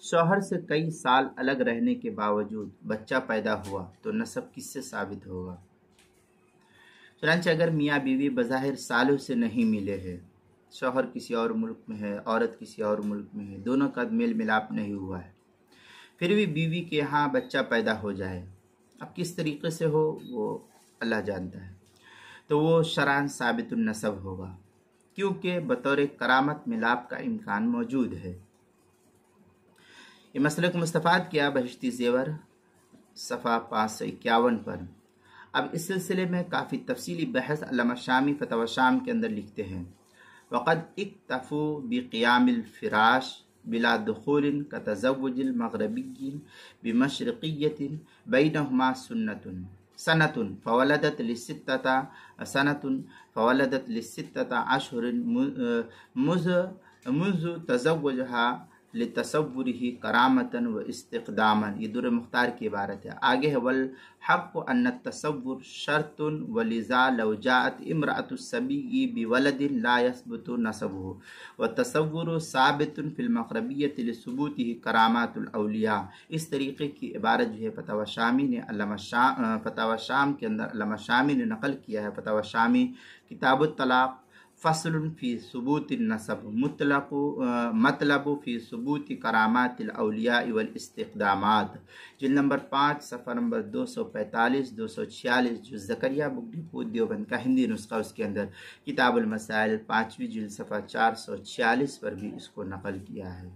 شوہر سے کئی سال الگ رہنے کے باوجود بچہ پیدا ہوا تو نسب کس سے ثابت ہوگا؟ چنانچہ اگر میاں بیوی بظاہر سالوں سے نہیں ملے ہیں، شوہر کسی اور ملک میں ہے، عورت کسی اور ملک میں ہے، دونوں کا میل ملاپ نہیں ہوا ہے، پھر بھی بیوی کے ہاں بچہ پیدا ہو جائے، اب کس طریقے سے ہو وہ اللہ جانتا ہے، تو وہ شرعاً ثابت النسب ہوگا، کیونکہ بطور کرامت ملاپ کا امکان موجود ہے۔ یہ مسئلہ کو مستفاد کیا بہشتی زیور صفحہ 551 پر۔ اب اس سلسلے میں کافی تفصیلی بحث علامہ شامی فتاوی شام کے اندر لکھتے ہیں، وقد اکتفوا بقیام الفراش بلا دخول كتزوج المغربی بمشرقیت بینہما سنة فولدت لستة أشهر منذ تزوجها لتصوره کرامتا و استقداما۔ یہ در مختار کی عبارت ہے۔ آگے ہے والحق ان التصور شرط ولذا لو جاءت امرأة الصبی بولد لا يثبت نسبه والتصور ثابت فی المغربیۃ لثبوته کرامات الاولیاء۔ اس طریقے کی عبارت جو ہے فتاوی شامی نے فتاوی شام کے اندر علامہ شامی نے نقل کیا ہے۔ فتاوی شامی کتاب الطلاق فصل فی ثبوت النسب مطلب فی ثبوت کرامات الاولیاء والاستقدامات، جلد نمبر 5 صفحہ نمبر 245 246، جو زکریا بک ڈپو دیوبند کا ہندی نسخہ، اس کے اندر کتاب المسائل 5ویں جلد صفحہ 446 پر بھی اس کو نقل کیا ہے۔